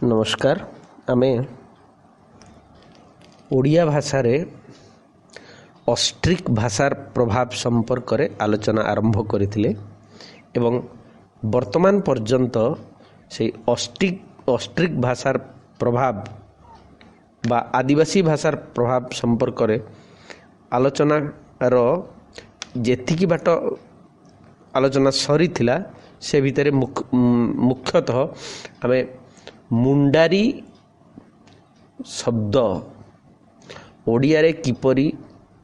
नमस्कार। आमे ओडिया भाषा रे ऑस्ट्रिक भाषार प्रभाव संपर्क रे आलोचना आरंभ करथिले एवं वर्तमान पर्यंत से ऑस्ट्रिक भाषार प्रभाव बा आदिवासी भाषार प्रभाव संपर्क रे आलोचना रो जेतिकी बाट आलोचना सरी थिला से भितर मुख्यतः आमे मुंडारी शब्द ओडिया रे किपरि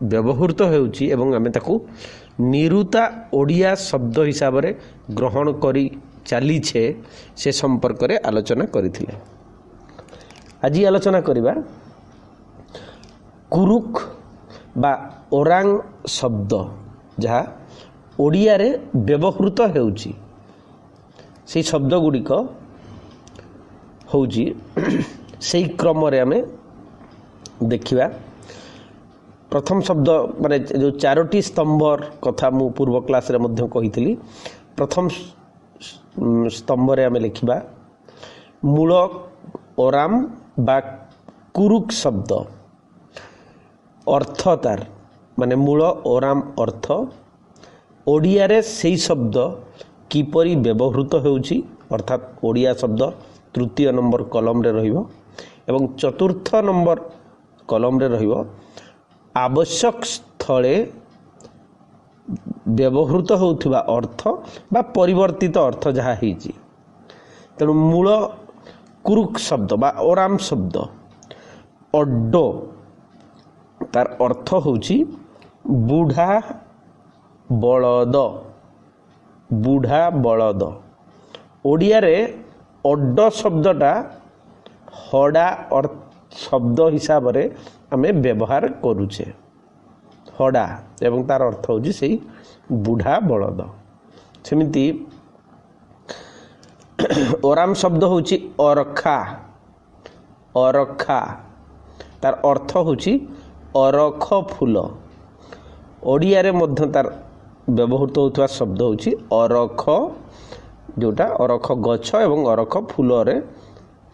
व्यवहृत होउची एवं आमे ताकू निरुता ओडिया शब्द हिसाब रे ग्रहण करी चली छे से संपर्क रे आलोचना करिथिले। आज आलोचना करिबा कुरुक बा ओरांग शब्द जहा ओडिया रे व्यवहृत होउची से शब्द गुड़िक होउची सेही क्रम रे आमे देखिबा। प्रथम शब्द माने जो चारोटी स्तंभर कथा मु पूर्व क्लास रे मध्य कहितली। प्रथम स्तंभ रे आमे लिखिबा मूल ओराम बा कुरुक शब्द अर्थ तार माने मूल ओराम अर्थ ओडिया रे सेही शब्द किपरि व्यवहृत होउची अर्थात ओडिया शब्द तृतीय नंबर कलम रे रहिबो एवं चतुर्थ नंबर कलम रे रहिबो आवश्यक स्थले व्यवहृत होउथिबा अर्थ बा परिवर्तित अर्थ जहा हिची। तेणु मूल कुरुक शब्द बा ओराम शब्द अड्डो तार अर्थ होउची बुढ़ा बलद। ओडिया रे अड्ड शब्दटा हड़ा शब्द हिसाब रे आमे व्यवहार करूचे हड़ा एवं तार अर्थ होउची सेही बुढ़ा बलद। सेमिति ओराम शब्द होउची अरखा तार अर्थ होउची अरख फूल। ओडिया रे मध्य तार व्यवहृत होता शब्द होउची अरख जोटा अरख गछ एवं अरख फूल रे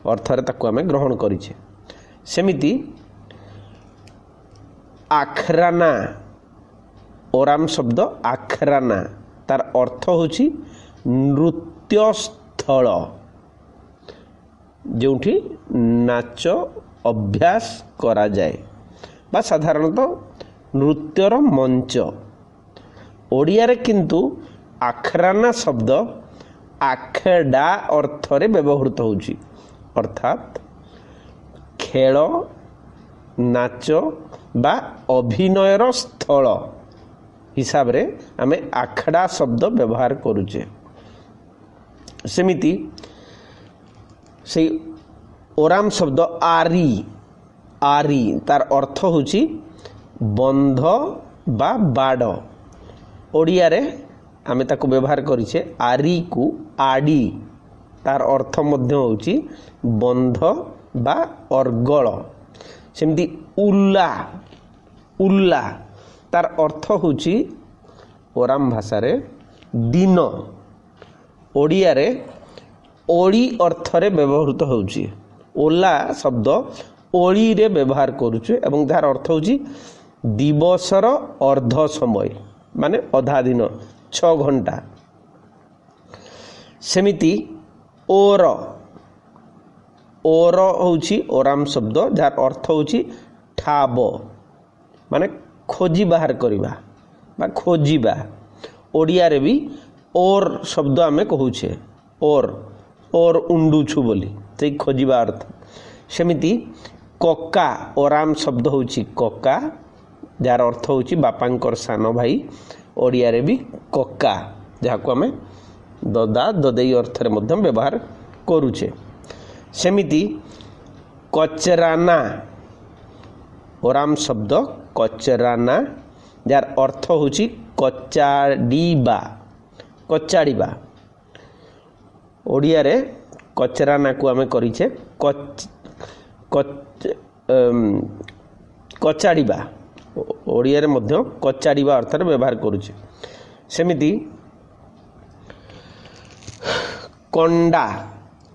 अर्थ रे ताकू आमे ग्रहण करिछे। सेमिति आखराना ओराम शब्द आखराना तार अर्थ होउची नृत्य स्थल जोठी नाच अभ्यास करा जाए बा साधारणतः नृत्यर मंच। ओडिया रे किंतु आखराना शब्द आखेडा अर्थ रे व्यवहृत होउची अर्थात खेल नाच बा अभिनयर स्थल हिसाब रे आमे आखड़ा शब्द व्यवहार करूचे। सेमिति से ओराम शब्द आरी तार अर्थ होउची बंध बा बाड़। ओडिया रे आमे ताको व्यवहार करिछे आरी को आडी तार अर्थ मध्य होउची बंध बा अर्गल। सेमती उल्ला तार अर्थ होउची ओराम भाषा रे दिन। ओडिया रे ओली अर्थ रे व्यवहृत होउची ओला शब्द ओली रे व्यवहार करूचे एवं तार अर्थ होउची दिवसर अर्ध समय माने अधा दिन 6 घंटा। सेमिति ओर होउची ओराम शब्द जार अर्थ होउची ठाब माने खोजी बाहर करिबा बा खोजिबा। ओडिया रे भी ओर शब्द आमे कहूछे ओर उंडुछु बोली ते खोजिबा अर्थ। सेमिति कक्का ओराम शब्द होउची कक्का जार अर्थ होउची बापांकर सान भाई। ओडिया रे भी कक्का जाको आमे ददा ददेई अर्थ रे मध्यम व्यवहार करूचे। सेमिति कचराना ओराम शब्द कचराना जार अर्थ होउची कचाड़ीबा। ओडिया रे कचराना को आमे करिछे कचाड़ीबा। ओडिया रे मध्य कचाड़ीबा अर्थ रे व्यवहार करूचे। सेमिति कंडा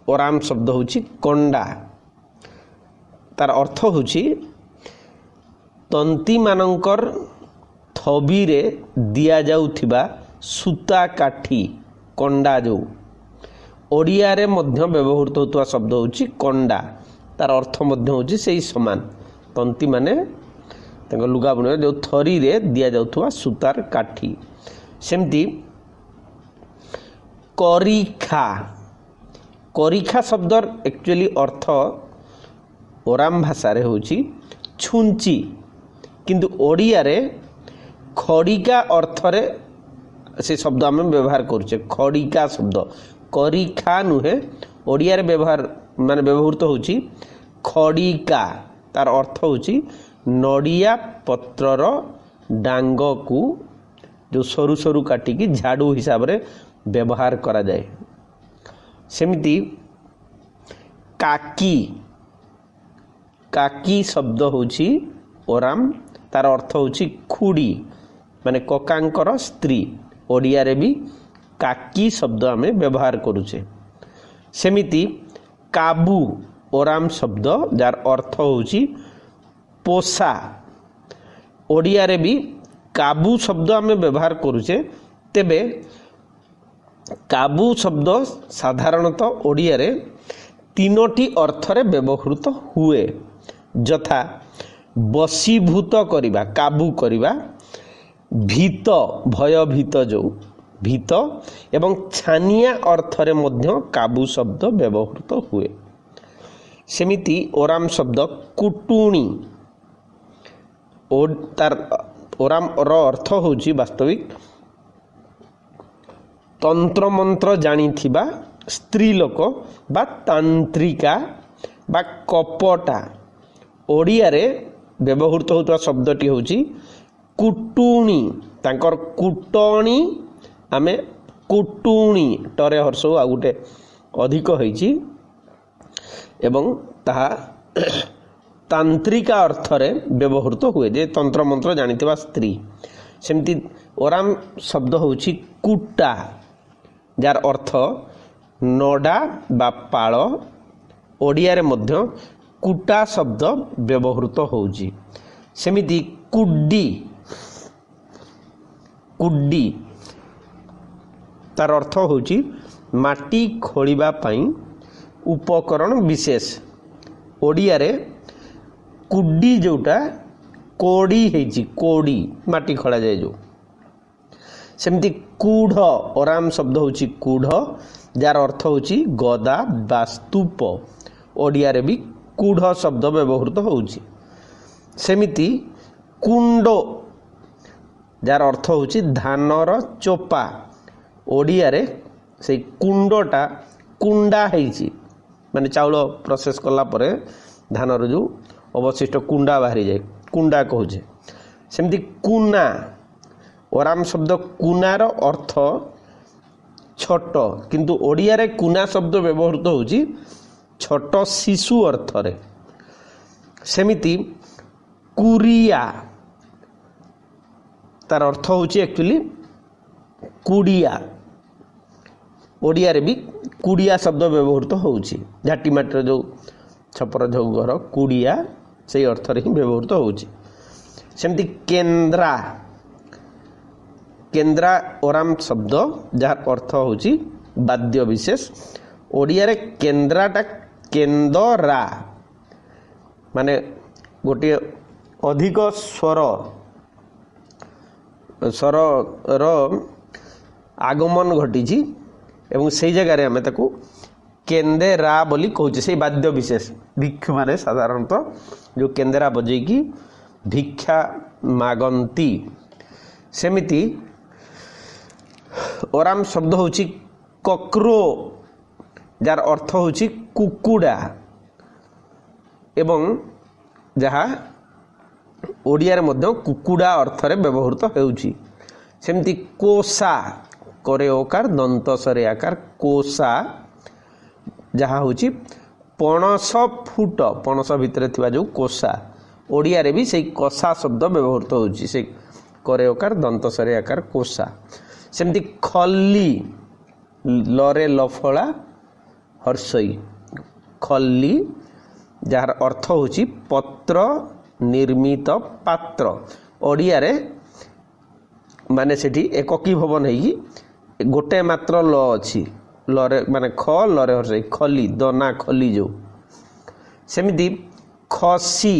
ओराम शब्द होची कंडा तार अर्थ होची तंती मानकर थबी रे दिया जाउथिबा सूता काठी कंडा जो ओडिया रे मध्य व्यवहृत होता शब्द होची कंडा तार अर्थ मध्य होची सेही समान तंती माने तांको लुगा बुने जो थरी रे दिया जाउथुवा सूतार काठी सेमती करिखा करिखा शब्दर एक्चुअली अर्थ ओराम भाषा रे होची छुंची किंतु ओडिया रे खड़िका अर्थ रे से शब्द आम व्यवहार करुचे खड़िका शब्द करिखा नुहे ओडिया रे व्यवहार माने व्यवहृत होची खड़िका तार अर्थ होची नड़िया पत्रर डांग को जो सरू सरू काटिकी झाड़ू हिसाब रे व्यवहार करा जाए सेमिति काकी काकी शब्द होची ओराम तार अर्थ होची खुड़ी माने ककांकर स्त्री ओडिया रे भी काकी शब्द आमे व्यवहार करुचे सेमिति काबू ओराम शब्द जार अर्थ होची पोसा ओडिया रे भी काबू शब्द आमे व्यवहार करुचे तेबे काबू शब्द साधारणतः ओडिया रे तीनोटी अर्थ रे व्यवहृत हुए जथा बसीभूत करिबा काबू करिबा भीत भयभीत जो भीत एवं छानिया अर्थ रे मध्य काबू शब्द व्यवहृत हुए सेमिति ओराम शब्द कुटुणी तार ओराम रो अर्थ होची वास्तविक तंत्र मंत्र जानी थिबा स्त्री लोक बा तांत्रिका बा कपटा ओडिया रे व्यवहृत होता शब्दटी होची कुटुणी तांकर कुटणी आमे कुटुणी टरे हर्ष आ गुटे अधिक होईची एवं ताहा तांत्रिका अर्थ रे व्यवहृत हुए जे तंत्र मंत्र जानिथिबा स्त्री सेमती ओराम शब्द होची कुटा जार अर्थ नडा बा पाळ ओडिया रे मध्य कुटा शब्द व्यवहृत होउची सेमिति कुड्डी कुड्डी तार अर्थ होउची माटी खोलिबा पई उपकरण विशेष ओडिया रे कुड्डी जोटा कोड़ी हेची कोड़ी माटी खड़ा जाए जो सेमती कूढ़ ओराम शब्द होची कूढ़ जार अर्थ होची गदा बा स्तूप ओडिया रे भी कूढ़ शब्द व्यवहृत होउची सेमिति कुंडो जार अर्थ होची धानर चोपा ओडिया रे से कुंडोटा कुंडा हेची माने चाउल प्रोसेस कला परे धानर जो अवशिष्ट कुंडा बाहरी जाए कुंडा कहूचे सेमती कुना ओराम शब्द कुनार अर्थ छोट किंतु ओडिया रे कुना शब्द व्यवहृत होची छोट शिशु अर्थ रे सेमिति कुरिया तार अर्थ होची एक्चुअली कुड़िया ओडिया रे भी कुड़िया शब्द व्यवहृत होची झाटी माटर जो छपर जो घर कुड़िया से अर्थ रे ही व्यवहृत होची सेमती केंद्रा केंद्रा ओराम शब्द जार अर्थ होची वाद्य विशेष ओडिया रे केंद्राटा केंदरा माने गोटे अधिक स्वर स्वर रो आगमन घटी एवं से जगह रे हमें ताकू केंदेरा बोली कहूचे से वाद्य विशेष भिक्षु माने साधारणतः जो केंदेरा बजेकी भिक्षा मागंती सेमिति ओराम शब्द होची कक्रो जार अर्थ होची कुकुड़ा एवं जहाँ ओडिया रे मध्य कुकुड़ा अर्थ रे व्यवहृत हेउची सेमती कोसा करे ओकार दंत सरे आकार कोसा जहाँ होची पणस फुट पणस भितर थिबा जो कोसा ओडिया रे भी से कोसा शब्द व्यवहृत होची से करे ओकार दंत सरे आकार कोसा सेमती खल्ली लरे लफला हर्षई खल्ली जार अर्थ होची पत्र निर्मित पात्र ओडिया रे माने सेठी एककी भव नहीं गोटे मात्र ल अछि लरे माने ख लरे हर्षई खली दना खली जो सेमिति खसी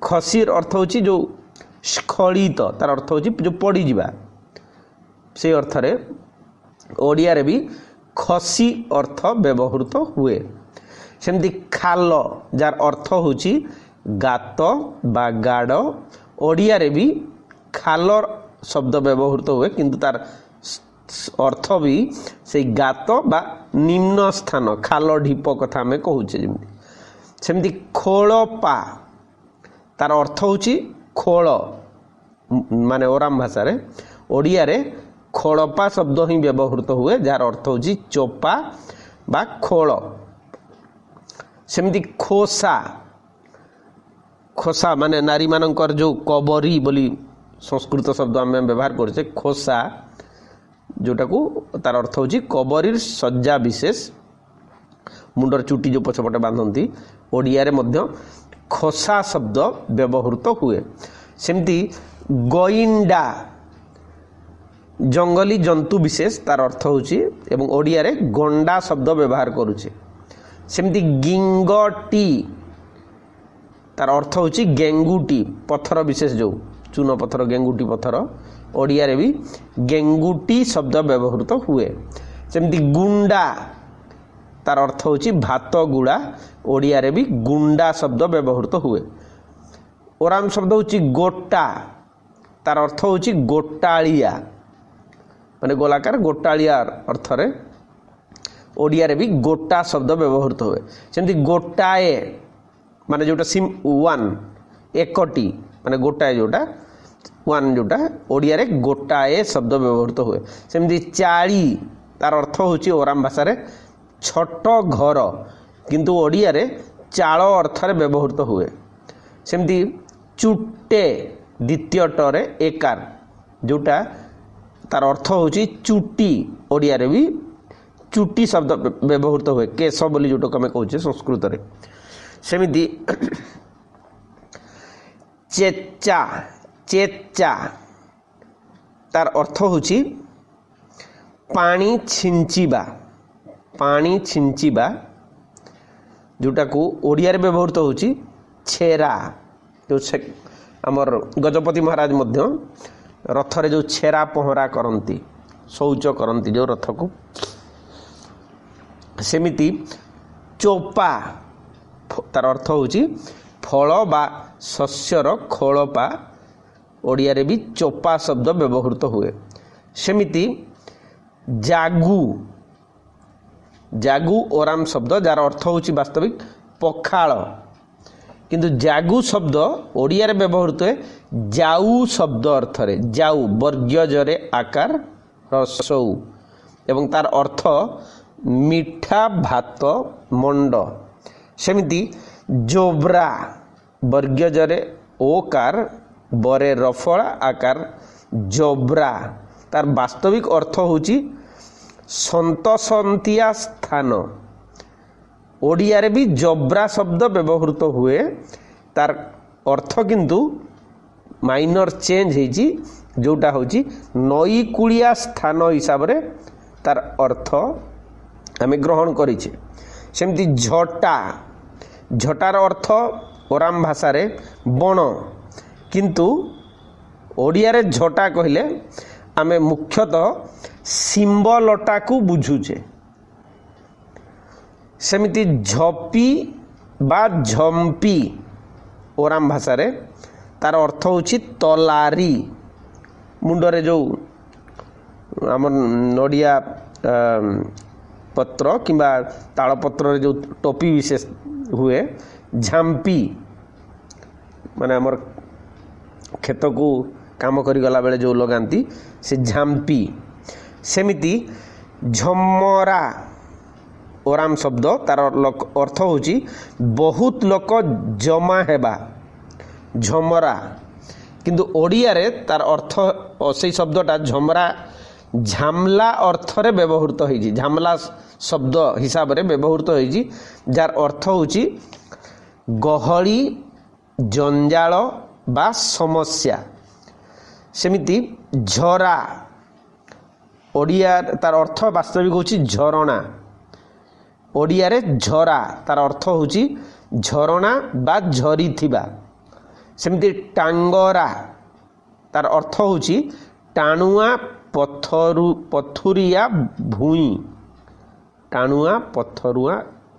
खसीर अर्थ होची जो स्खलित तार अर्थ होची जो पड़ी जिबा से अर्थ रे ओडिया रे भी खसी अर्थ व्यवहृत हुए सेमती खाल जार अर्थ होची गात बा गाड़ ओडिया रे भी खाल शब्द व्यवहृत हुए किंतु तार अर्थ भी से गात बा निम्न स्थान खाल ढीप कथा में कहूचे जेमती सेमती खोलपा तार अर्थ होची खोल माने ओराम भाषा रे ओडिया रे खोलपा शब्द ही व्यवहृत हुए जार अर्थ होची चोपा बा खोल सेमती खोसा खोसा माने नारी मानकर जो कबरी बोली संस्कृत शब्द आम व्यवहार करछे खोसा जोटा को तार अर्थ होची कबरी सज्जा विशेष मुंडर चुटी जो पछपटे बांधती ओडिया रे मध्य खोसा शब्द व्यवहृत हुए सेमती गोइंडा जंगली जंतु विशेष तार अर्थ होची एवं ओडिया रे गंडा शब्द व्यवहार करूचे सेमती गिंगटी तार अर्थ होची गेंगुटी पत्थर विशेष जो चून पत्थर गेंगुटी पत्थर ओडिया रे भी गेंगुटी शब्द व्यवहृत हुए सेमती गुंडा तार अर्थ होची भात गुड़ा ओडिया रे भी गुंडा शब्द व्यवहृत हुए ओराम शब्द होची गोटा तार अर्थ होची गोटालिया माने गोलाकार गोटालिया अर्थ रे ओडिया रे भी गोटा शब्द व्यवहृत हुए सेमती गोटाए माने जोटा सिम वन एकटी माने गोटाए जोटा वन जोटा ओडिया रे गोटाए शब्द व्यवहृत हुए सेमती चाली तार अर्थ होची ओराम भाषा रे छोट घर किंतु ओडिया रे चाल अर्थ रे व्यवहृत हुए सेमती चुटे द्वितीय टरे एकार जोटा तार अर्थ होची चुटी ओडिया रे भी चुटी शब्द व्यवहृत हुए केश बोली जोटा आम कहूचे संस्कृत रे सेमिति चेचा चेचा तार अर्थ होची पानी छिंचिबा जोटा को ओडिया रे व्यवहृत होची छेरा जो आमर गजपति महाराज मध्य रथ रे जो छेरा पहरा करती शौच करती जो रथ को सेमिति चोपा तार अर्थ होची फल बा शस्यर खोलपा ओडिया रे भी चोपा शब्द व्यवहृत हुए सेमिति जागू जागू ओराम शब्द जार अर्थ होची वास्तविक पखाल किंतु जागू शब्द ओडिया रे व्यवहृत हुए जाऊ शब्द अर्थ रे जाऊ वर्ग्य जरे आकार रसौ एवं तार अर्थ मिठा भात मंड सेमिति जोब्रा वर्ग्य जरे ओकार बरे रफला आकार जोब्रा तार वास्तविक अर्थ होची संतसंतिया स्थान ओडिया रे भी जोब्रा शब्द व्यवहृत हुए तार अर्थ किंतु माइनर चेंज होची जोटा होची नई कुलिया स्थान हिसाब रे तार अर्थ आम ग्रहण करिछे सेमती झटा झटार अर्थ ओराम भाषा रे बण किंतु ओडिया रे झटा कहले आमे मुख्यतः सिंबलटा को बुझुचे सेमिति झपी बा झंपी ओराम भाषा रे तार अर्थ होची तलारी मुंडरे जो आम नड़िया पत्र किंबा ताल पत्र जो टोपी विशेष हुए झांपी माने आमर खेत को काम करी गला बेले जो लगाती से झांपी सेमिति झमरा ओराम शब्द तार अर्थ होची बहुत लोक जमा हेबा झमरा किंतु ओडिया रे तार अर्थ से शब्दटा झमरा झामला अर्थरे व्यवहृत होइछि झामला शब्द हिसाब रे व्यवहृत होइछि जार अर्थ होछि गहली जंजाल बा समस्या सेमिति झरा ओडिया तार अर्थ वास्तविक होछि झरणा ओडिया रे झरा तार अर्थ होछि झरणा बा झरी थिबा सेमिति टांगरा तार अर्थ होछि टाणुआ पथुरिया भूई टाणुआ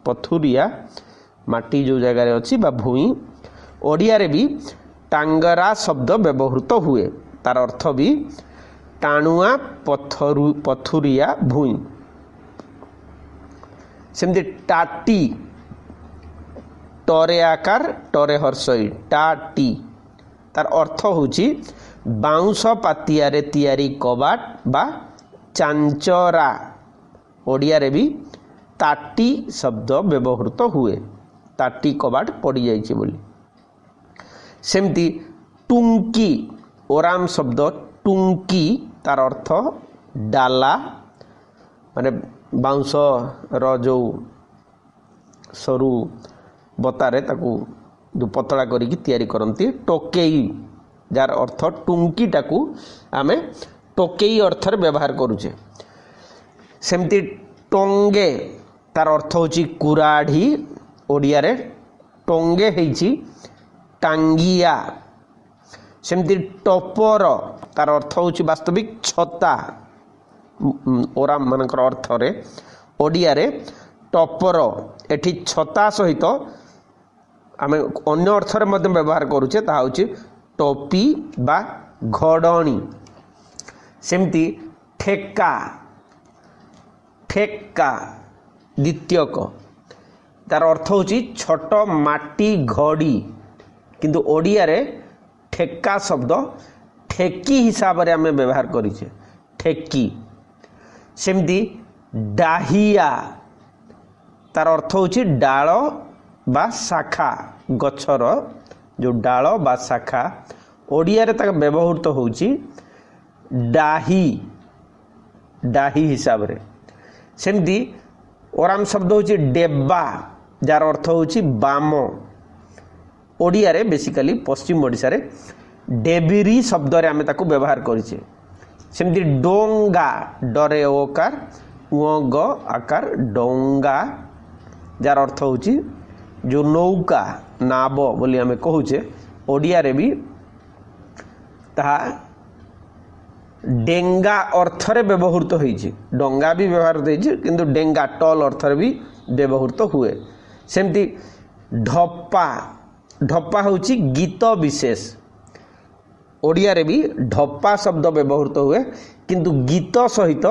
पथुरिया माटी जो जगह अच्छी बा भूई ओडिया रे भी टांगरा शब्द व्यवहृत हुए तार अर्थ भी टाणुआ पथुरिया भूई सेमती टाटी टरे आकार टरे हर्षई टाटी तार अर्थ होची बाउंस पातिया रे तियारी कबाट बा चांचरा ओडिया रे भी ताटी शब्द व्यवहृत हुए ताटी कबाट पड़ी जाइए बोली सेमती टुंकी ओराम शब्द टुंकी तार अर्थ डाला माने बाउंस रो जो सरू बतारे ताकू जो पतला करिकी तैयारी करती टोकेई जार अर्थ टुंकी टाकू आमे टोकेई अर्थ रे व्यवहार करूचे सेमती टोंगे तार अर्थ होची कुराढ़ी ओडिया रे टोंगे हेची टांगिया सेमती टपर तार अर्थ होची वास्तविक छता ओराम मानकर अर्थ रे ओडिया रे टपर एठी छता सहित आमे अन्य अर्थ रे मध्य व्यवहार करूचे ता होची टोपी बा घोड़णी सेमती ठेका ठेका द्वितीयक तार अर्थ होची छोट माटी घड़ी किंतु ओडिया रे ठेका शब्द ठेकी हिसाब रे आमे व्यवहार करिचे ठेकी सेमती डाहिया तार अर्थ होची डाल बा शाखा गछर जो डाल बा शाखा ओडिया रे ताका व्यवहृत होची डाही डाही हिसाब रे सेमती ओराम शब्द होची डेब्बा जार अर्थ होची बाम ओडिया रे बेसिकली पश्चिम ओडिशा रे डेबिरी शब्द रे आमे ताकू व्यवहार करिचे सेमती डोंगा डरे ओकार ग आकार डोंगा जार अर्थ होची जो नौका नाव बोली आमे कहूचे ओडिया रे भी ता डेंगा अर्थ रे व्यवहृत होइछि डोंगा भी व्यवहार होइछि किंतु डेंगा टॉल अर्थ रे भी व्यवहृत हुए सेमती ढप्पा ढप्पा होची गीत विशेष ओडिया रे भी ढप्पा शब्द व्यवहृत हुए किंतु गीत सहित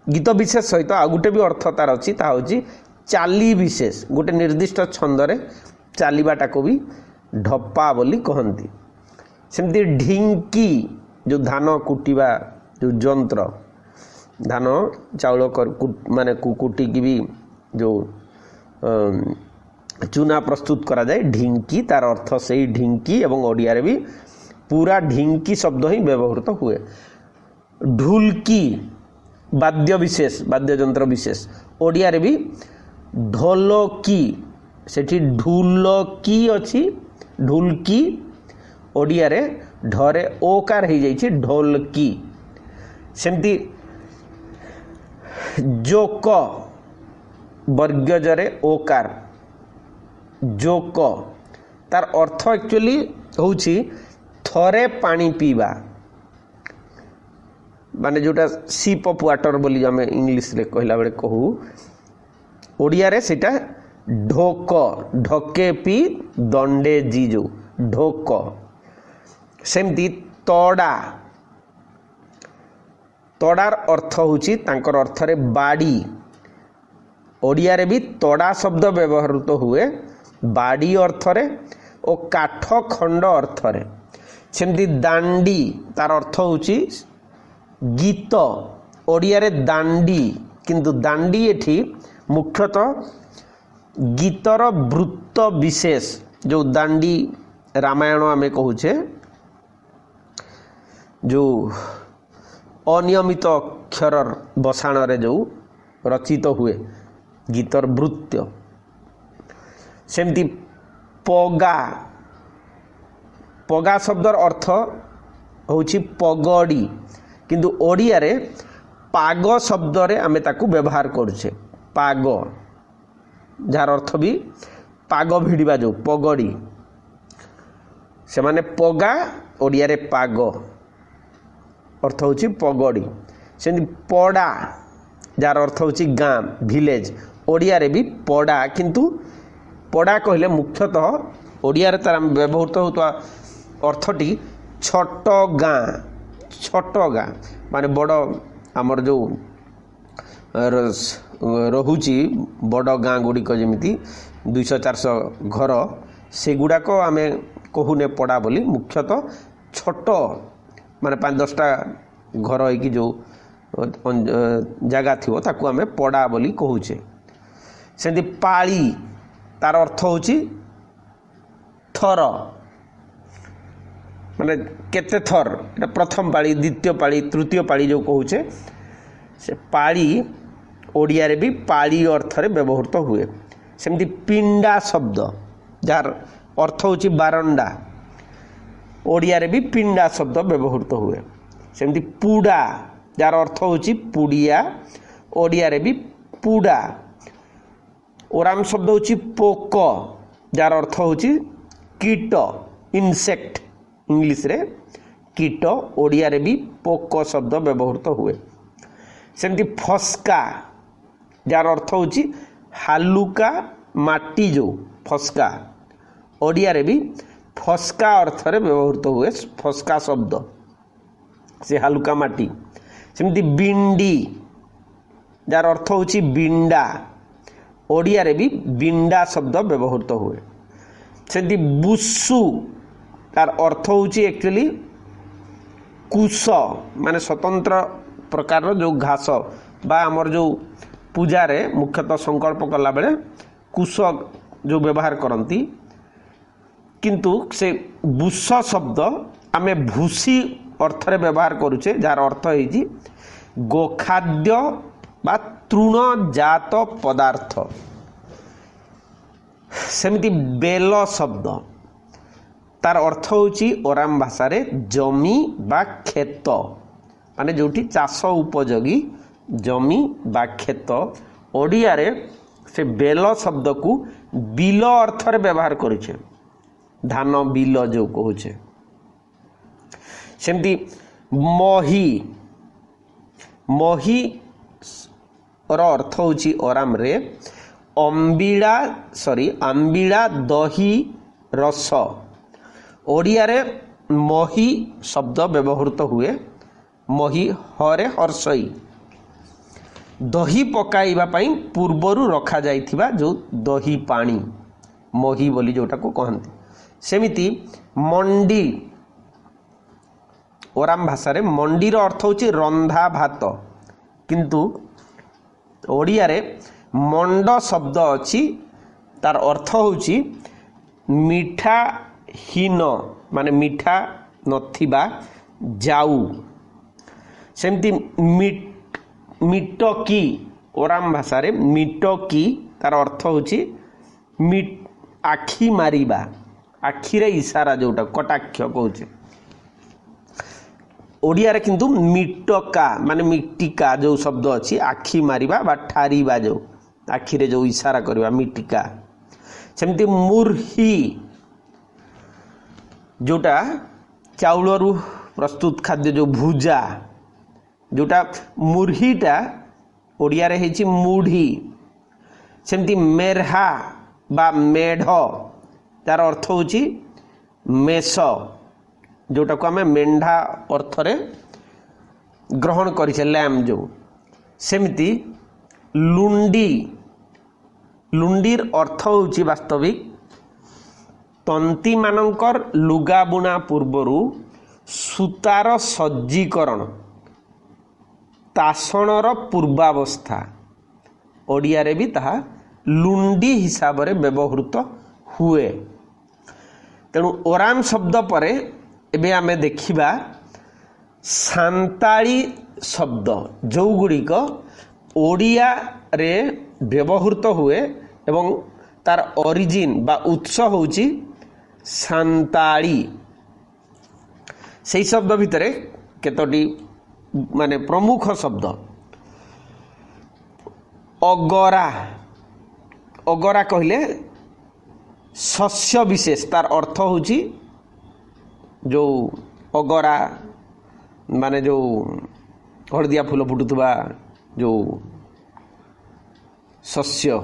गीत विशेष सहित आ गुटे भी अर्थ तार अछि ता होची चाली विशेष गोटे निर्दिष्ट छंद रे चालीबाटा को भी ढप्पा बोली कहंती सेमती ढिंकी जो धान कुटिबा जो यंत्र धान चाउल माने कुटी की भी जो चूना प्रस्तुत करा जाए ढिंकी तार अर्थ से ढिंकी एवं ओडिया रे भी पूरा ढिंकी शब्द ही व्यवहृत हुए ढुलकी वाद्य विशेष वाद्य यंत्र विशेष ओडिया रे भी ढोलकी सेठी ढुलकी अछि ढुलकी ओडिया रे ढरे ओकार हो जाइछि ढोलकी सेमती जोक वर्गजरे ओकार जोक तार अर्थ एक्चुअली होछि थरे पानी पीवा माने जोटा सिप ऑफ वाटर बोली आम इंग्लिश रे कहला बेले कहू ओडिया रे सेटा ढोक ढके पी दंडे जीजो ढोक सेमती तोड़ा तोड़ार अर्थ होची तांकर अर्थ रे बाड़ी ओडिया रे भी तोड़ा शब्द व्यवहृत हुए बाड़ी अर्थ रे ओ काठ खंड अर्थ रे सेमती दांडी तार अर्थ होची गीत ओडिया रे दांडी किंतु दांडी एठी मुख्यतः गीतर वृत्त विशेष जो दांडी रामायण आमे कहूचे जो अनियमित अक्षर बसाण रे जो रचित हुए गीतर वृत्य सेमती पगा पगा शब्दर अर्थ होची पगड़ी किंतु ओडिया रे पाग शब्द रे आमे ताकू व्यवहार करुचे पाग जार अर्थ भी पाग भिड़वा जो पगड़ी से माने पगा ओडिया रे पाग अर्थ होची पगड़ी से पड़ा जार अर्थ होची गाँ विलेज ओडिया रे भी पड़ा किंतु पड़ा कहले मुख्यतः ओडिया रे तार व्यवहृत होता अर्थटी छोट गाँ माने बड़ आमर जो रहुची बड़ गाँ गुड़िक जमी 200-400 घर से गुड़ाक आम कहूने पड़ा बोली मुख्यतः छोट माने 5-10टा घर होगी जो जगह थी ताकू आम पड़ा बोली कहूचे से पाली तार अर्थ होची थर माने केते थर प्रथम पाली द्वितीय पाली तृतीय पाली जो कहूचे से पाली ओडिया रे भी पाली अर्थ रे व्यवहृत हुए सेमती पिंडा शब्द जार अर्थ होची बारंडा ओडिया रे भी पिंडा शब्द व्यवहृत हुए सेमती पुडा जार अर्थ होची पुड़िया ओडिया रे भी पुडा ओराम शब्द होची पोक जार अर्थ होची कीट इनसेक्ट इंग्लिश रे कीट ओडिया रे भी पोक शब्द व्यवहृत हुए सेमती फस्का जार अर्थ होची हालुका माटी जो फस्का ओडिया रे भी फस्का अर्थ रे व्यवहृत हुए फस्का शब्द से हालुका माटी सेमती बिंडी जार अर्थ होची बिंडा ओडिया रे भी बिंडा शब्द व्यवहृत हुए सेमती बुसु तार अर्थ होची एक्चुअली कुश माने स्वतंत्र प्रकार जो घास बा आमर जो पूजा रे मुख्यतः संकल्प कला बेले कुश जो व्यवहार करती किंतु से बुस शब्द आमे भूसी अर्थ रे व्यवहार करुचे जार अर्थ है गोखाद्य बा तृण जात पदार्थ सेमिति बेल शब्द तार अर्थ होची ओराम भाषा रे जमी बा खेत माने जोठी चाष उपयोगी जमी बा खेत ओडिया रे से बेल शब्द को बिल अर्थ रे व्यवहार करुचे धान बिल जो कहूचे सेमती मही मही र अर्थ होची ओराम रे आंबिड़ा दही रस ओडिया रे मही शब्द व्यवहृत हुए मही हरे हर्षई दही पकाइबा पई पूर्वरु रखा जाइथिबा जो दही पानी मही बोली जोटा को कहंती सेमिति मंडी ओराम भाषा रे मंडी रो अर्थ होची रंधा भात किंतु ओडिया रे मंड शब्द अछि तार अर्थ होची मीठा हीन माने मीठा नथिबा जाऊ सेमती मिटकी ओराम भाषा रे मिटकी तार अर्थ होची आखि मारिबा आखि रे इशारा जोटा कटाक्ष कहूचे ओडिया रे किंतु मिटका माने मिटिका जो शब्द अछि आखि मारिबा बा ठारिबा जो आखि रे जो इशारा करबा मिटिका सेमती मुरही जोटा चाउलरू प्रस्तुत खाद्य जो भुजा जोटा मुरहीटा ओडिया रे हेची मुढ़ी सेमती मेरहा बा मेढ़ तार अर्थ होची मेष जोटा को आम मेंढा अर्थ रे ग्रहण करिछे लैम जो सेमती लुंडी लुंडीर अर्थ होची वास्तविक तंती मानकर लुगा बुना पूर्वरु सूतार सज्जीकरण तासणर पूर्वावस्था ओडिया रे भी ताहा लुंडी हिसाब रे व्यवहृत हुए तेणु ओराम शब्द परे एबे आमे देखिबा सांताली शब्द जो गुड़िक ओडिया रे व्यवहृत हुए एवं तार ओरिजिन बा उत्स होउची सांताली से शब्द भितर केतोटी माने प्रमुख शब्द अगरा अगरा कहले शस्य विशेष तार अर्थ होउची जो अगरा माने जो हलदिया फूल फुटुवा जो शस्य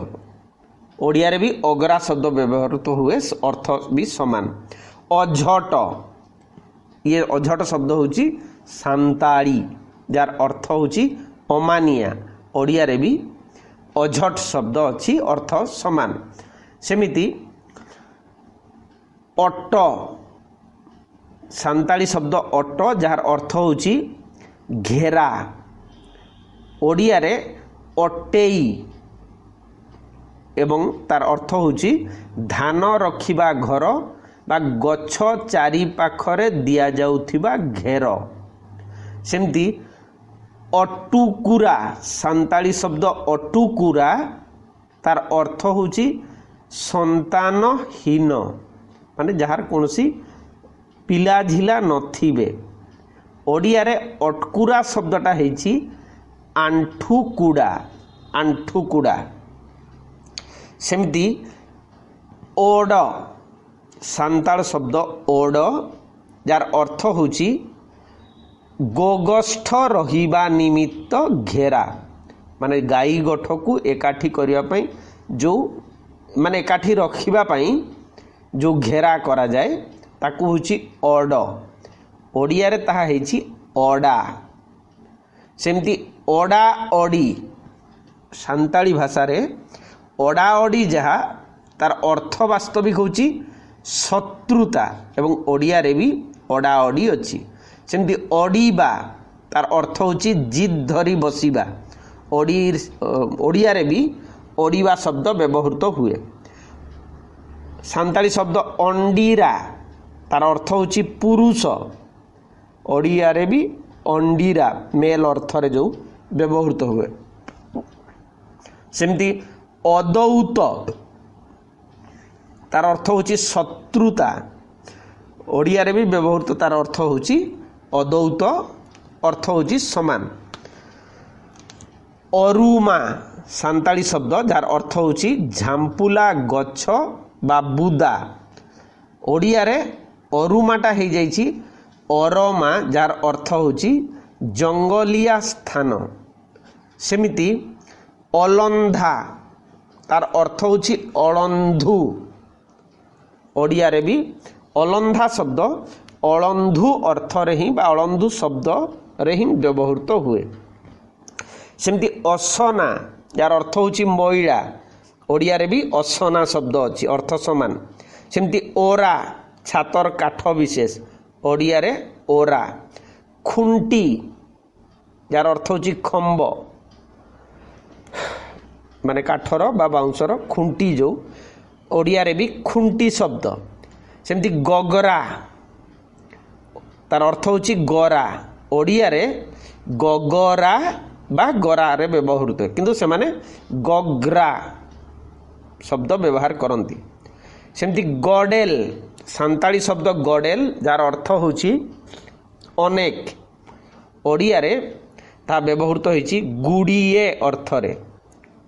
ओडिया रे भी अगरा शब्द व्यवहृत हुए अर्थ भी समान। अझट ये अझट शब्द होची सांताली जार अर्थ होची अमानिया ओडिया रे भी अझट शब्द अच्छी अर्थ समान। सेमिति अट सांताली शब्द अट जार अर्थ होची घेरा ओडिया रे अटेई एवं तार अर्थ होची धान रखिबा घर बा गछ चारि पाखरे दिया जाउथिबा घेर। सेमती अटुकुरा सांताली शब्द अटुकुरा तार अर्थ होची संतानहीन माने जहार कोनसी पिला झिला नथिबे। ओडिया रे अटकुरा शब्दटा हेची आंठुकुड़ा आंठुकुड़ा। सेमती ओड सांताल शब्द ओड जार अर्थ होची गोगस्थ रहिबा निमित्त घेरा माने गाई गोठ को एकाठी करिया पई जो माने एकाठी रखिबा पई जो घेरा करा जाए ताकू होची ओड ओडिया रे ताहा हेची ओडा। सेमती ओडा ओडी सांताली भाषा रे ओडा ओडी जहा तार अर्थ वास्तविक होची शत्रुता एवं ओडिया रे भी ओडा ओडी अच्छी। सेमती ओडीबा तार अर्थ होची जिद धरी बसिबा ओडिया रे भी ओडीबा शब्द व्यवहृत हुए। सांताली शब्द अंडीरा तार अर्थ होची पुरुष ओडिया रे भी अंडीरा मेल अर्थ रे जो व्यवहृत हुए। सेमती अदौत तार अर्थ होची शत्रुता ओडिया रे भी व्यवहृत तार अर्थ होची अदौत अर्थ होची समान। अरुमा सांताली शब्द जार अर्थ होची झांपुला गछ बा बुदा ओडिया रे अरुमाटा हो जाइछि अरमा जार अर्थ होची जंगलिया स्थान। सेमिति अलंधा तार अर्थ होची अलंधु ओडिया रे भी अलंधा शब्द अलंधु अर्थ रे ही बा अलंधु शब्द रे ही व्यवहृत हुए। सेमिति असना जार अर्थ होची मैला ओडिया रे भी असना शब्द अच्छी अर्थ समान। सेमिति ओरा छातर काठ विशेष ओडिया रे ओरा। खुंटी जार अर्थ होची खंब माने काठर बा बाउंसर खुंटी जो ओडिया रे भी खुंटी शब्द। सेमती गगरा तार अर्थ होची गरा ओडिया रे गगरा बा गरा रे व्यवहृत किंतु से माने गग्रा शब्द व्यवहार करती। सेमती गडेल सांताली शब्द गडेल जार अर्थ होची अनेक ओडिया रे ता व्यवहृत होईची गुड़िए अर्थ रे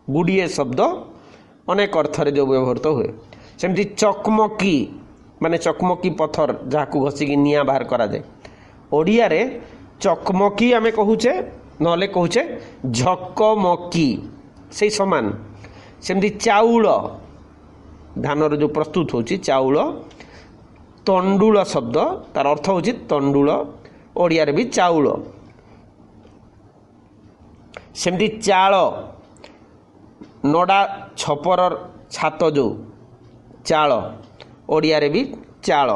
गुड़िए शब्द अनेक अर्थ रे जो व्यवहृत हुए। सेमती चकमकी माने चकमकी पत्थर जहाँ को घसिकी निया बाहर करा जाए ओडिया रे चकमकी आमे कहूचे नले कहूचे झकमकी से समान। सेमती चाउल धानर जो प्रस्तुत होची चाउल तंडुल शब्द तार अर्थ होची तंडुल ओडिया रे भी चाउल। सेमती चाल नडा छपर छात जो चाल ओडिया रे भी चाल।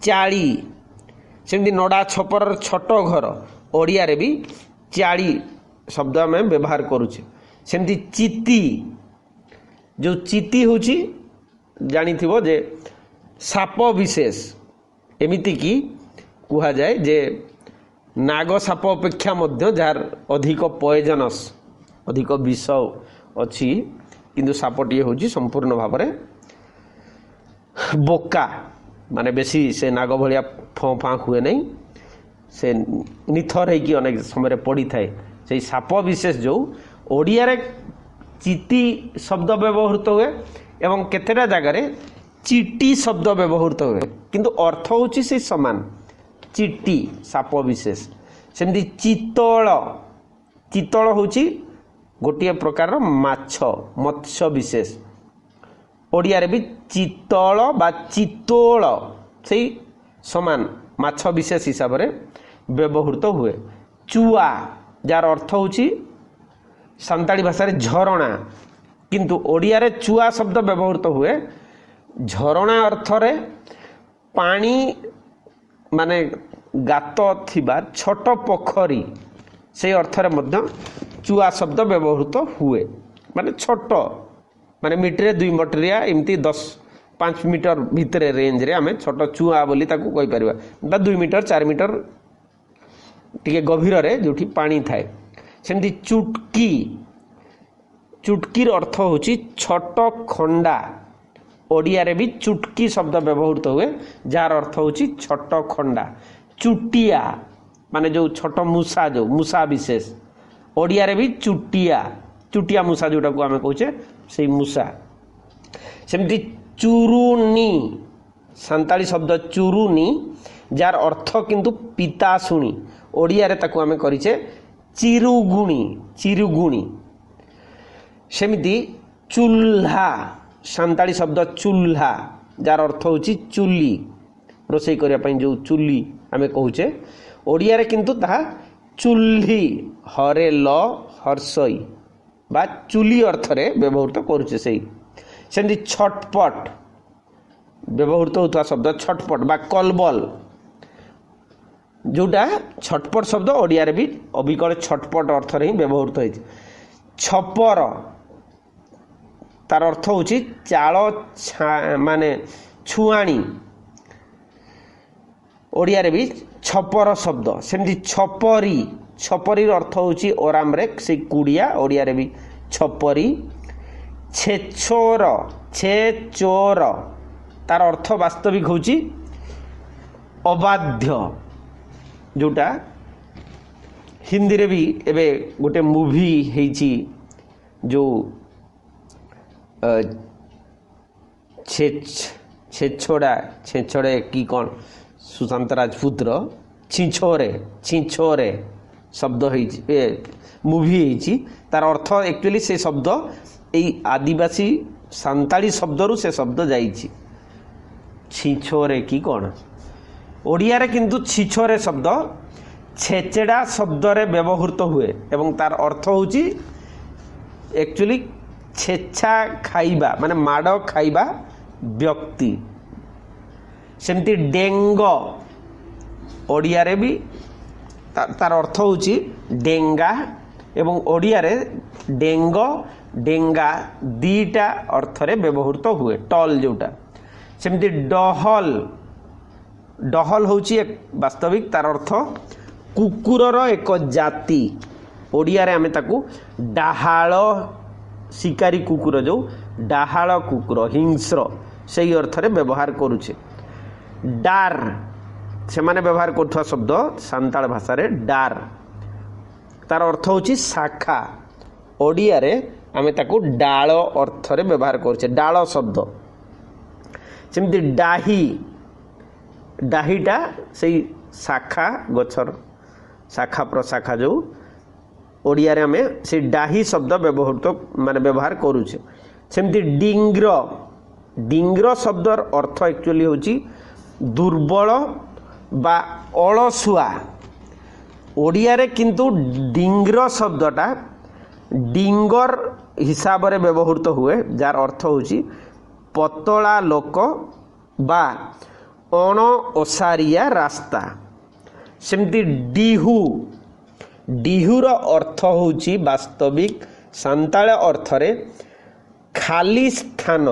चाली सेमती नडा छपर छोट घर ओडिया रे भी चाली शब्द आम व्यवहार करुचे। सेमती चिति जो चिति होची जानी थिबो जे साप विशेष एमिति की कुहा जाए जे नाग साप अपेक्षा मध्य जार अधिक पॉइजनस अधिक विष अच्छी किंतु सापटी हूँ संपूर्ण भाव में बोका माने बेसी से नाग भाया फँ फाँ हुए नहीं से निथर होगी अनेक समय पड़ी थाए से साप विशेष जो ओडिया रे चिति शब्द व्यवहृत हुए एवं केतेटा जगार चिटी शब्द व्यवहृत हुए किंतु अर्थ होची से समान चिटी साप विशेष सेमती चितल चितल होची गोटे प्रकार माछ मत्स्य विशेष ओडिया रे भी चितल बा चितोल से समान माछ विशेष हिसाब से व्यवहृत हुए चुआ जार अर्थ होची सांताली भाषा रे झरणा किंतु ओडिया रे चुआ शब्द व्यवहृत हुए झरणा अर्थ रे पानी माने गात थिबा छोट पोखरी से अर्थ रे मध्य चुआ शब्द व्यवहृत हुए माने छोट माने मीटर 2 मीटरिया एमती 10-5 मीटर भितर रेंज रे आमे छोट चुआ बोली ताकू कहि परिबा बा 2 मीटर 4 मीटर टिके गभीर रे जोठी पानी थाए सेमती चुटकी चुटकीर अर्थ होची छोट खंडा ओडिया रे भी चुटकी शब्द व्यवहृत हुए जार अर्थ होची छोट खंडा चुटिया माने जो छोट मूसा जो मूसा विशेष ओडिया रे भी चुटिया चुटिया मूसा जोटा को आमे कहूचे से मूसा सेमती चुरुनी सांताली शब्द चुरुनी जार अर्थ किंतु पिता शुणी ओडिया रे ताकू आमे करिचे चिरुगुणी चिरुगुणी सेमती चूल्हा सांताली शब्द चूल्हा जार अर्थ होची चुली रोषेई करिया पई जो चुली आमे कहूचे ओडिया रे किंतु ता चुल्ही हरे ल हर्षई बा चुली अर्थ रे व्यवहृत करुचे सही सेमती छटपट व्यवहृत होता शब्द छटपट बा कलबल जोटा छटपट शब्द ओडिया रे भी अबिकल छटपट अर्थ रे व्यवहृत होइछ छपर तार अर्थ होची चाल माने छुआणी ओडिया रे भी छपर शब्द सेमती छपरी छपरी अर्थ होची ओराम रे से कुड़िया ओडिया रे भी छपरी छेचोर छेचोर तार अर्थ वास्तविक होची अबाध्य जोटा हिंदी रे भी एबे गोटे मूवी हेची जो छेछोड़ा छेछोड़े की कौन सुशांत राजपूतर छिछोरे शब्द मूवी होती तार अर्थ एक्चुअली से शब्द यही आदिवासी सांताली शब्द से शब्द जाइछि छिछोरे की कौन ओडिया रे किंतु छिछोरे शब्द छेचेड़ा शब्द रे व्यवहृत हुए एवं तार अर्थ होची एक्चुअली छेछा खाइबा माने माड़ खाइबा व्यक्ति सेमती डेंग ओडिया रे भी तार अर्थ होची डेंगा एवं ओडिया रे डेंग डेंगा दीटा अर्थ रे व्यवहृत हुए टल जोटा सेमती डहल डहल होची एक वास्तविक तार अर्थ कुकुरर एक जाति ओडिया रे आमे ताकू डाहाळ शिकारी कुकुर जो डाहाळ कुकुर हिंस्र सही अर्थ रे व्यवहार करूछे डार से माने व्यवहार करथुवा शब्द सांताल भाषा रे डार तार अर्थ होची शाखा ओडिया रे आमे ताकू डाळ अर्थ रे व्यवहार करछे डाळ शब्द सेमती डाही डाहीटा सही शाखा गछर शाखा प्रशाखा जो ओडिया रे आमे से डाही शब्द व्यवहृत माने व्यवहार करूछे सेमती डिंग्र डिंग्र शब्दर अर्थ एक्चुअली होची दुर्बल बा अलसुआ ओडिया रे किंतु डिंग्र शब्दटा डिंगर हिसाब रे व्यवहृत हुए जार अर्थ होची पतला लोक बा अण ओसारिया रास्ता सेमती डिहू डिहूर अर्थ होची वास्तविक सांताल अर्थ रे खाली स्थान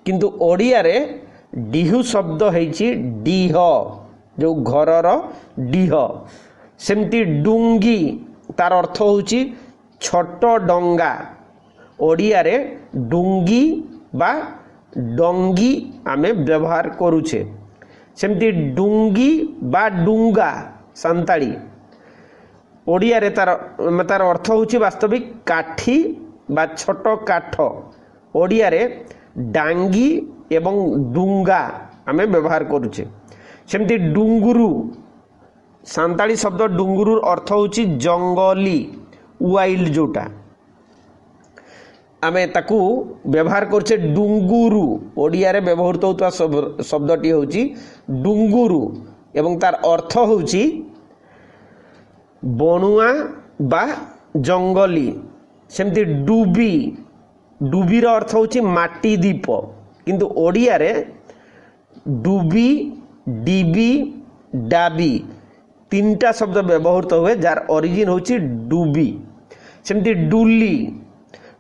किंतु ओडिया रे डिहू शब्द होईची डीह जो घरर डीह सेमती डुंगी तार अर्थ होची छोट डंगा ओडिया रे डुंगी बा डंगी आमे व्यवहार करूछे। सेमती डुंगी बा डुंगा सांताली ओडिया रे तार अर्थ होची वास्तविक काठी बा छोट काठ ओडिया रे डांगी एवं डुंगा आमे व्यवहार करूछे। सेमती डुंगुरु सांताली शब्द डुंगुरु अर्थ होची जंगली वाइल्ड जोटा आमे ताकू व्यवहार करछे डुंगुरु ओडिया रे व्यवहृत होता शब्दटी होची डुंगुरु एवं तार अर्थ होची बणुआ बा जंगली। सेमती डुबी डुबीर अर्थ होची माटी दीप किंतु ओडिया रे डुबी डीबी डाबी तीनटा शब्द व्यवहृत हुए जार ओरिजिन होची डुबी। सेमती डुली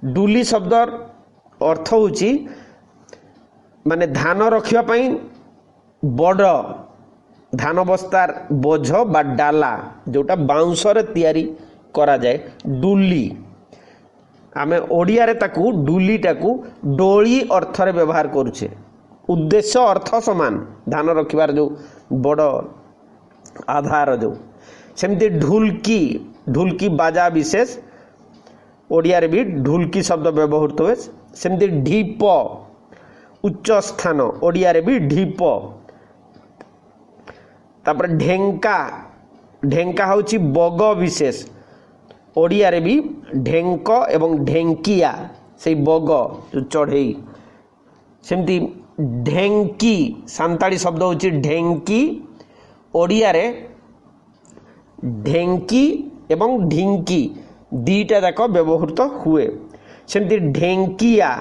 डुली शब्द अर्थ होची माने धान रखिया पई बड़ धान बस्तार बोझ बा डाला जोटा बाउंस रे तैयारी करा जाए डुली। आमे ओडिया रे ताकू डुली टाकू डोली अर्थ रे व्यवहार करूछे। उद्देश्य अर्थ समान धान रखिबार जो बड़ आधार जो। सेमती ढुलकी ढुलकी बाजा विशेष ओडिया रे भी ढुलकी शब्द व्यवहृत हुए। सेमती ढीप उच्च स्थान ओडिया रे भी ढीप। तापर ढेंका ढेंका होची बग विशेष ओडिया रे भी ढेंक एवं ढेंकिया से बग जो चढ़ई। सेमती ढेंकी सांताली शब्द होची ढेंकी ओडिया रे ढेंकी एवं ढिंकी दीटा जाक व्यवहृत हुए। सेमती ढेंकिया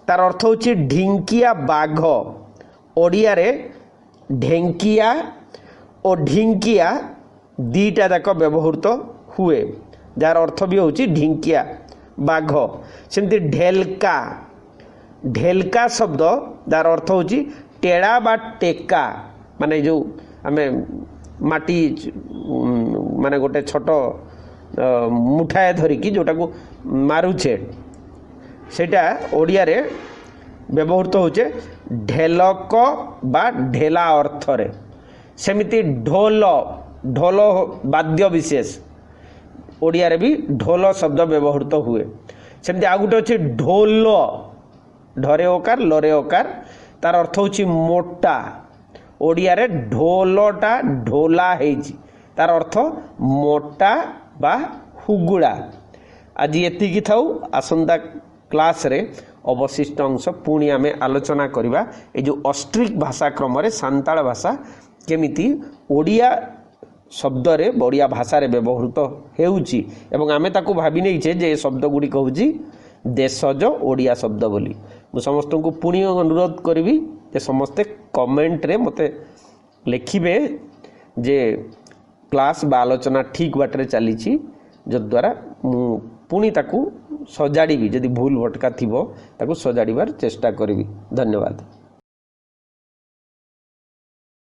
तार अर्थ होची ढिंकिया बाघ ओडिया रे ढेंकिया और ढिंकिया दीटा जाक व्यवहृत हुए जार अर्थ भी होची ढिंकिया बाघ। सेमती ढेलका ढेलका शब्द जार अर्थ होची टेड़ा बा टेका माने जो आमे माटी माने गोटे छोट मुठाए धरिकी जोटा को मारुछे सेटा ओडिया रे व्यवहृत होचे ढेलक बा ढेला अर्थ रे। सेमिति ढोल ढोल वाद्य विशेष ओडिया रे भी ढोल शब्द व्यवहृत हुए। सेमती आ गुटे अछि ढोल ढरे ओकार लरे ओकार तार अर्थ होछि मोटा ओडिया रे ढोलटा ढोला हेछि तार अर्थ मोटा बा हुगुड़ा। आज एतिकी थाउ आसंता क्लास रे अवशिष्ट अंश पुणी आमे आलोचना करिबा ए जो ऑस्ट्रिक भाषा क्रम रे सांताल भाषा केमिति ओडिया शब्द रे ओडिया भाषा रे व्यवहृत हेउछि एवं आमे ताकू भाबी नै छे जे शब्द गुडी कहूछि देशज ओडिया शब्द बोली। मु समस्त को पुणी अनुरोध करिवि जे समस्ते कमेंट रे मते लिखिबे जे क्लास बा आलोचना ठीक बाटरे चली जद्वारा मु पुणी ताकू सजाड़ी जदि भूल भटका थिबो ताकू सजाड़ीबार चेष्टा करिवि। धन्यवाद।